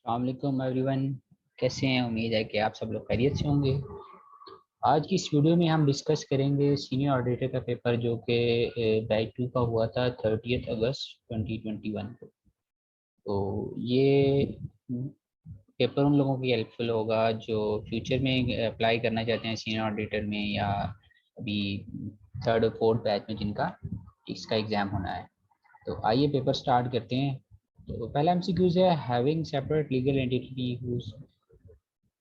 अस्सलाम वालेकुम एवरीवन। कैसे हैं? उम्मीद है कि आप सब लोग खैरियत से होंगे। आज की इस वीडियो में हम डिस्कस करेंगे सीनियर ऑडिटर का पेपर जो कि बैच 2 का हुआ था 30 अगस्त 2021 को। तो ये पेपर उन लोगों की हेल्पफुल होगा जो फ्यूचर में अप्लाई करना चाहते हैं सीनियर ऑडिटर में, या अभी थर्ड और फोर्थ बैच में जिनका इसका एग्ज़ाम होना है। तो आइए पेपर स्टार्ट करते हैं। तो पहला एमसीक्यूज है, having separate legal entity whose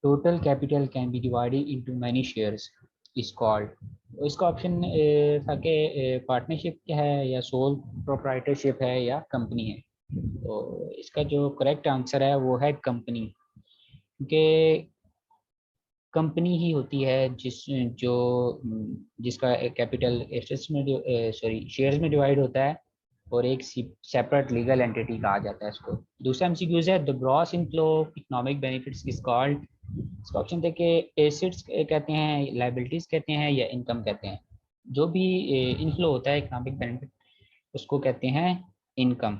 total capital can be divided into many shares is called। तो इसका ऑप्शन था कि पार्टनरशिप है या सोल प्रोप्राइटरशिप है या कंपनी है। तो इसका जो करेक्ट आंसर है वो है कंपनी, क्योंकि कंपनी ही होती है जो जिसका कैपिटल एसेट्स में सॉरी शेयर्स में डिवाइड होता है और एक सेपरेट लीगल एंटिटी कहा जाता है इसको। दूसरा एमसीक्यूज है, the gross inflow of economic benefits is called. इसका ऑप्शन थे कि एसेट्स कहते हैं, लाइबिलिटीज कहते हैं या इनकम कहते हैं। जो भी इनफ्लो होता है इकोनॉमिक बेनिफिट उसको कहते हैं इनकम।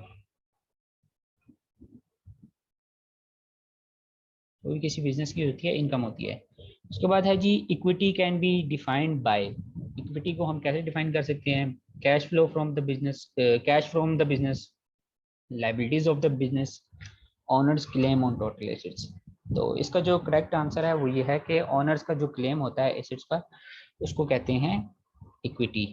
वो भी किसी बिजनेस की होती है, इनकम होती है। उसके बाद है जी, equity can be defined by. Equity को हम कैसे डिफाइन कर सकते हैं? Cash flow from the business, cash from the business, liabilities of the business, owners claim on total assets. तो इसका जो करेक्ट आंसर है वो ये है कि ऑनर्स का जो क्लेम होता है एसेट्स पर उसको कहते हैं इक्विटी।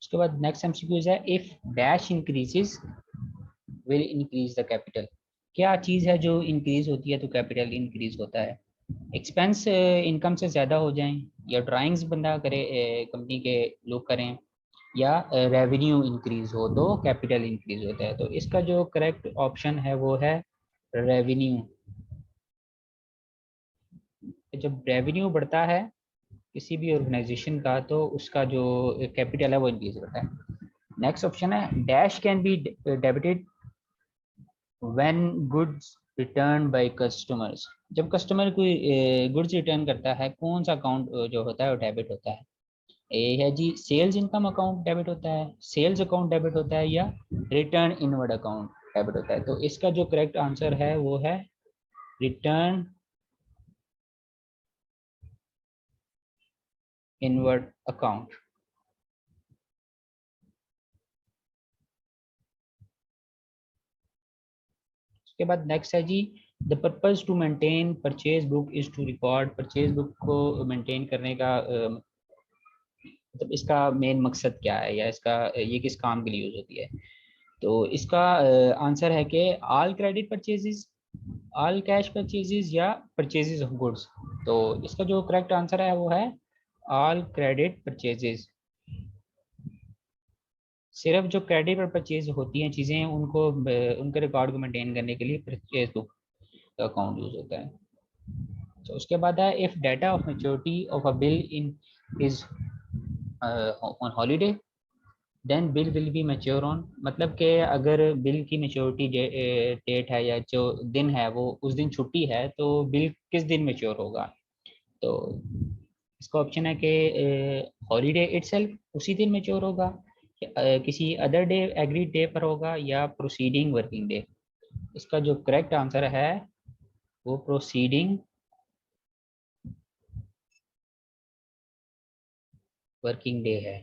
उसके बाद नेक्स्ट एमसीक्यूज है, if dash increases will increase the capital. क्या चीज है जो इंक्रीज होती है तो कैपिटल इंक्रीज होता है? एक्सपेंस इनकम से ज्यादा हो जाएं, या ड्राइंग्स बंदा करे कंपनी के लोग करें, या रेवेन्यू इंक्रीज हो तो कैपिटल इंक्रीज होता है। तो इसका जो करेक्ट ऑप्शन है वो है रेवेन्यू। जब रेवेन्यू बढ़ता है किसी भी ऑर्गेनाइजेशन का तो उसका जो कैपिटल है वो इंक्रीज होता है। नेक्स्ट ऑप्शन है, dash can be debited when goods return by customers. जब कस्टमर कोई गुड्स रिटर्न करता है कौन सा अकाउंट जो होता है वो डेबिट होता है? ए है जी, सेल्स इनकम अकाउंट डेबिट होता है, सेल्स अकाउंट डेबिट होता है, या रिटर्न इनवर्ड अकाउंट डेबिट होता है। तो इसका जो करेक्ट आंसर है वो है रिटर्न इनवर्ड अकाउंट। उसके बाद नेक्स्ट है जी, the purpose to maintain purchase book is to record. Purchase book को मेंटेन करने का मतलब इसका मेन मकसद क्या है, या इसका ये किस काम के लिए यूज होती है? तो इसका आंसर है कि all credit purchases, all cash purchases, या परचेजेस ऑफ गुड्स। तो इसका जो करेक्ट आंसर है वो है ऑल क्रेडिट परचेजेस। सिर्फ जो क्रेडिट पर परचेज होती हैं चीज़ें उनको उनके रिकॉर्ड को मेंटेन करने के लिए परचेज बुक अकाउंट यूज होता है। तो उसके बाद है, if data of maturity of a bill in is on holiday then bill will be mature on. मतलब कि अगर बिल की मेच्योरिटी डेट है या जो दिन है वो उस दिन छुट्टी है तो बिल किस दिन मेच्योर होगा? तो इसका ऑप्शन है कि हॉलीडे इटसेल्फ, उसी दिन मेच्योर होगा, किसी अदर डे एग्रीड डे पर होगा, या प्रोसीडिंग वर्किंग डे। इसका जो करेक्ट आंसर है वो प्रोसीडिंग वर्किंग डे है।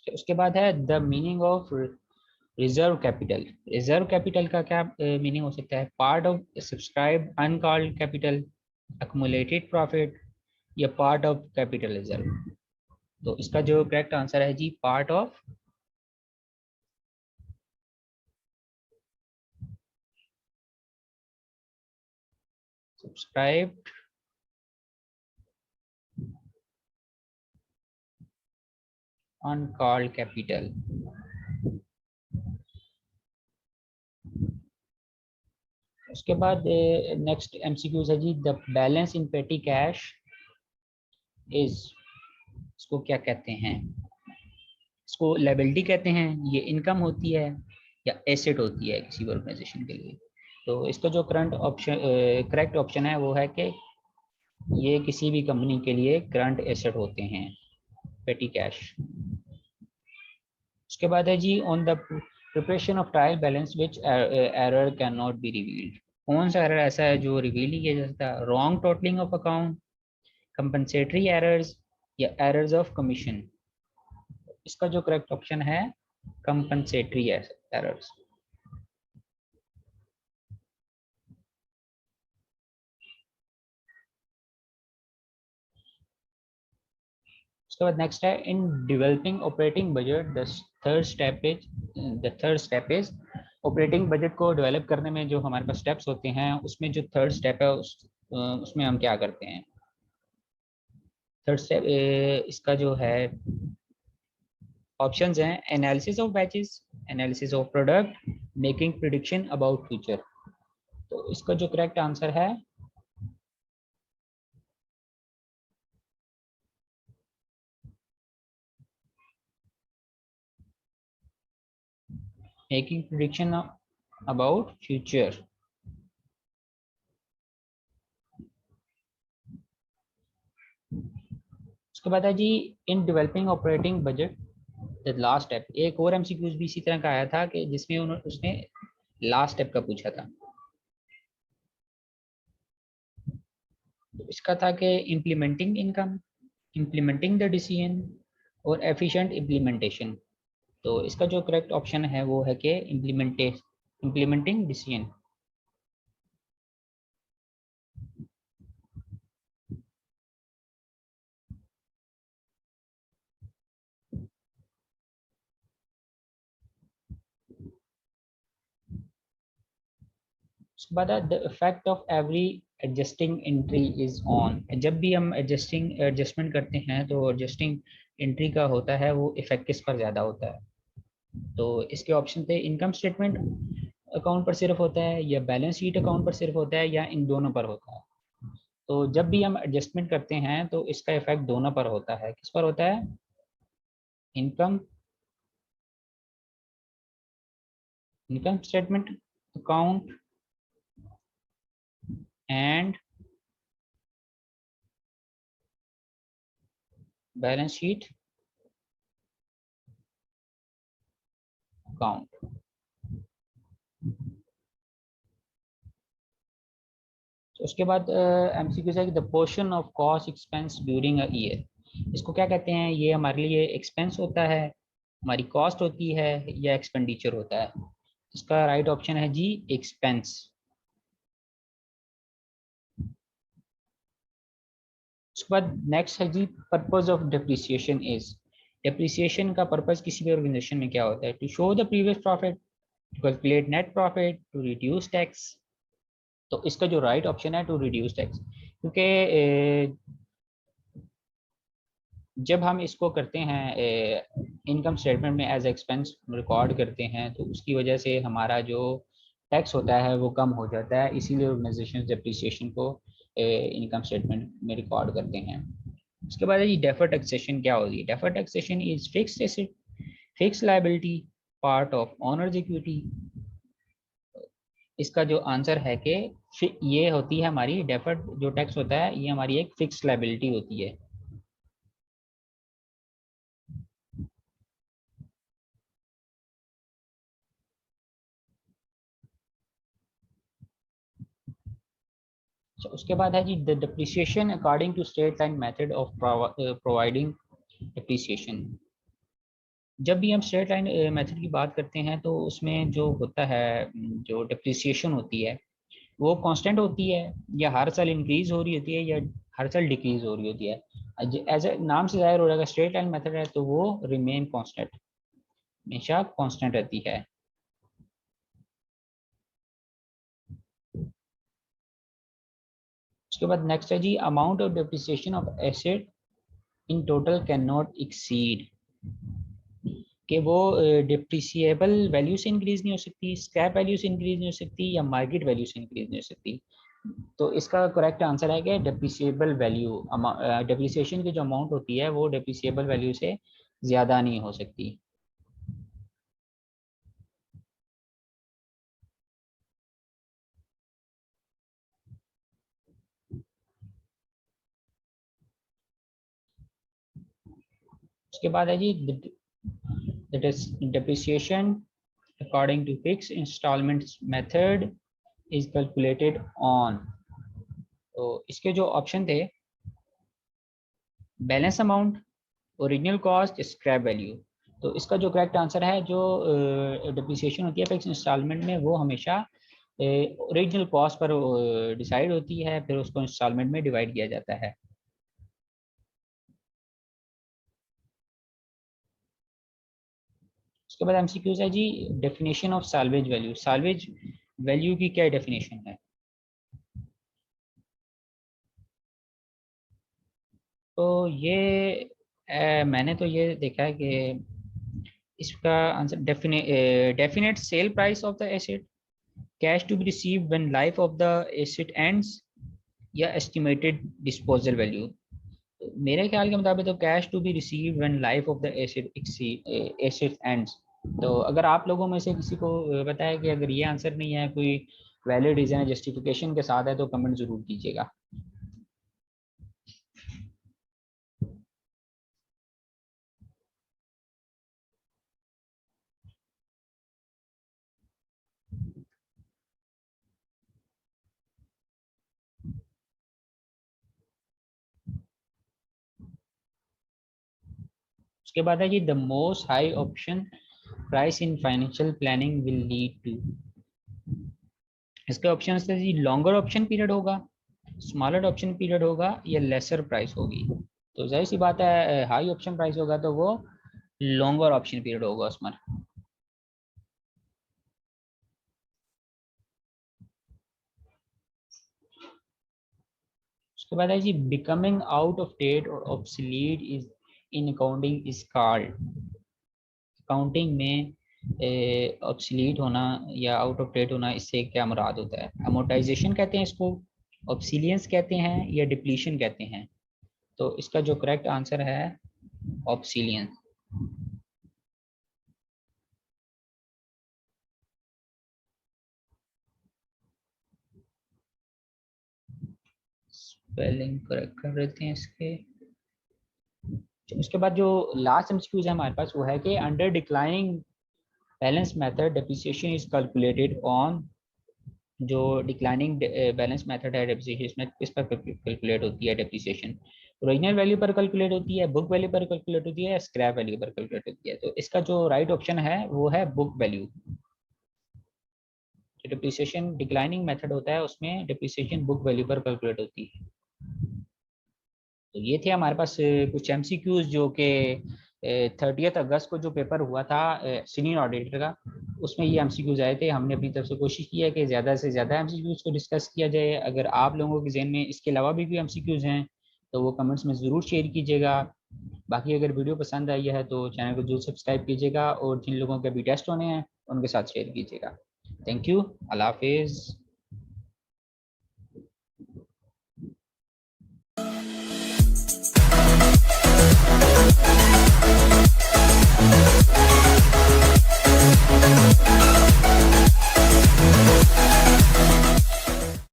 उसके बाद है, the meaning of reserve capital. Reserve capital का क्या मीनिंग हो सकता है? Part of subscribe uncalled capital, accumulated profit, या पार्ट ऑफ कैपिटल रिजर्व। तो इसका जो करेक्ट आंसर है जी, part of subscribe uncalled capital. उसके बाद नेक्स्ट एमसीक्यूज है जी, द बैलेंस इन पेटी कैश इज, इसको क्या कहते हैं? इसको लायबिलिटी कहते हैं, ये इनकम होती है, या एसेट होती है किसी ऑर्गेनाइजेशन के लिए। तो इसका जो करेक्ट ऑप्शन है वो है कि ये किसी भी कंपनी के लिए करंट एसेट होते हैं, पेटी कैश। उसके बाद है जी on the preparation of trial balance which error can not be revealed. कौन सा एरर ऐसा है जो रिवील नहीं किया जा सकता? Wrong totalling of account, compensatory errors, या एरर्स ऑफ कमीशन। इसका जो करेक्ट ऑप्शन है कंपनसेटरी एरर्स। उसके बाद नेक्स्ट है इन developing operating budget the third step is operating budget को डेवलप करने में जो हमारे पास स्टेप्स होते हैं उसमें जो थर्ड स्टेप है उसमें हम क्या करते हैं? थर्ड स्टेप इसका जो है ऑप्शंस हैं analysis of batches, analysis of product, making prediction about future. तो इसका जो करेक्ट आंसर है मेकिंग प्रिडिक्शन अबाउट फ्यूचर। उसके बाद है जी in developing operating budget the last step. एक और एमसीक्यूज भी इसी तरह का आया था कि जिसमें उसने लास्ट स्टेप का पूछा था। तो इसका था कि implementing income, implementing the decision, और एफिशिएंट इम्प्लीमेंटेशन। तो इसका जो करेक्ट ऑप्शन है वो है कि इम्प्लीमेंटिंग डिसीजन। उसके बाद the effect of every adjusting entry is on. जब भी हम एडजस्टमेंट करते हैं तो एडजस्टिंग एंट्री का होता है वो इफेक्ट किस पर ज़्यादा होता है? तो इसके ऑप्शन थे इनकम स्टेटमेंट अकाउंट पर सिर्फ होता है, या बैलेंस शीट अकाउंट पर सिर्फ होता है, या इन दोनों पर होता है। तो जब भी हम एडजस्टमेंट करते हैं तो इसका इफेक्ट दोनों पर होता है। किस पर होता है? Income income statement account and balance sheet account. तो उसके बाद एमसीक्यू है कि the portion of cost expense during a year. इसको क्या कहते हैं? ये हमारे लिए एक्सपेंस होता है, हमारी कॉस्ट होती है, या एक्सपेंडिचर होता है? इसका राइट ऑप्शन है जी एक्सपेंस। उसके बाद नेक्स्ट है जी purpose of depreciation is. Depreciation का पर्पज किसी भी ऑर्गेनाइजेशन में क्या होता है? To show the previous profit, to calculate net profit, to reduce tax. तो इसका जो राइट ऑप्शन है टू रिड्यूस टैक्स, क्योंकि जब हम इसको करते हैं इनकम स्टेटमेंट में एज एक्सपेंस रिकॉर्ड करते हैं तो उसकी वजह से हमारा जो टैक्स होता है वो कम हो जाता है, इसीलिए ऑर्गेनाइजेशन डिप्रिसिएशन को इनकम स्टेटमेंट में रिकॉर्ड करते हैं। उसके बाद ये डेफर टैक्सेशन क्या होती है? Defer taxation is fixed asset, fixed liability, part of owners equity. इसका जो आंसर है कि ये होती है हमारी डेफर्ड जो टैक्स होता है ये हमारी एक फिक्स्ड लायबिलिटी होती है। तो उसके बाद है जी the depreciation according to state line method of providing depreciation. जब भी हम स्ट्रेट लाइन मेथड की बात करते हैं तो उसमें जो होता है जो डिप्रिसिएशन होती है वो कांस्टेंट होती है, या हर साल इंक्रीज हो रही होती है, या हर साल डिक्रीज हो रही होती है? एज ए नाम से जाहिर हो जाएगा स्ट्रेट लाइन मेथड है तो वो रिमेन कांस्टेंट, हमेशा कांस्टेंट रहती है। उसके बाद नेक्स्ट है जी amount of depreciation of asset in total can not exceed. कि वो डिप्रिसिएबल वैल्यू से इंक्रीज नहीं हो सकती, स्क्रैप वैल्यू से इंक्रीज नहीं हो सकती, या मार्केट वैल्यू से इंक्रीज नहीं हो सकती। तो इसका करेक्ट आंसर है कि डिप्रिसिएबल वैल्यू, डिप्रिसिएशन की जो अमाउंट होती है वो डिप्रिसिएबल वैल्यू से ज़्यादा नहीं हो सकती। उसके बाद है जी depreciation according to fixed installments method is calculated on। तो इसके जो ऑप्शन थे, balance amount, original cost, scrap value. तो इसका जो करेक्ट आंसर है, जो डिप्रिसिएशन होती है फिक्स इंस्टॉलमेंट में, वो हमेशा ओरिजिनल कॉस्ट पर डिसाइड होती है, फिर उसको इंस्टॉलमेंट में डिवाइड किया जाता है। उसके बाद एमसीक्यूज है जी, definition of salvage value. Salvage value की क्या डेफिनेशन है? तो ये मैंने तो ये देखा है कि इसका answer definite sale price of the asset, cash to be receive when life of the asset ends, या एस्टिमेटेड डिस्पोजल वैल्यू। तो मेरे ख्याल के मुताबिक तो cash to be receive when life of the asset asset ends. तो अगर आप लोगों में से किसी को पता है कि अगर ये आंसर नहीं है, कोई वैलिड रीजन है, जस्टिफिकेशन के साथ है, तो कमेंट जरूर कीजिएगा। उसके बाद है जी, the most high option price in financial planning will lead to. इसके ऑप्शन है जी, लॉन्गर ऑप्शन पीरियड होगा, स्मॉलर ऑप्शन पीरियड होगा, या लेसर प्राइस होगी। तो जाहिर सी बात है, हाई ऑप्शन प्राइस होगा तो वो लॉन्गर ऑप्शन पीरियड होगा उसमें। उसके बाद है जी, बिकमिंग आउट ऑफ डेट और obsolete is in accounting is called. Accounting में ऑब्सलीट होना या आउट ऑफ डेट होना, इससे क्या मुराद होता है? अमोर्टाइजेशन कहते हैं इसको, ऑब्सीलियंस कहते हैं, या डिप्लीशन कहते हैं? तो इसका जो करेक्ट आंसर है, ऑब्सीलियंस। स्पेलिंग करेक्ट कर देते हैं इसके। उसके बाद जो लास्ट एमसीक्यूज है हमारे पास, वो है कि under declining balance method depreciation is calculated on. जो डिक्लाइनिंग बैलेंस मेथड है डेप्रिसिएशन में, किस पर कैलकुलेट होती है डेप्रिसिएशन? ओरिजिनल वैल्यू पर कैलकुलेट होती है, बुक वैल्यू पर कैलकुलेट होती है, स्क्रैप वैल्यू पर कैलकुलेट होती है? तो इसका जो राइट ऑप्शन है वो है बुक वैल्यू। जो डिप्रिसिएशन डिक्लाइनिंग मेथड होता है उसमें डिप्रिसिएशन बुक वैल्यू पर कैलकुलेट होती है। तो ये थे हमारे पास कुछ एमसीक्यूज जो कि 30 अगस्त को जो पेपर हुआ था सीनियर ऑडिटर का, उसमें ये एमसीक्यूज आए थे। हमने अपनी तरफ से कोशिश की है कि ज़्यादा से ज़्यादा एमसीक्यूज को डिस्कस किया जाए। अगर आप लोगों के जहन में इसके अलावा भी कोई एमसीक्यूज हैं तो वो कमेंट्स में ज़रूर शेयर कीजिएगा। बाकी अगर वीडियो पसंद आई है तो चैनल को जरूर सब्सक्राइब कीजिएगा, और जिन लोगों के भी टेस्ट होने हैं उनके साथ शेयर कीजिएगा। Thank you. अल्लाह हाफिज़।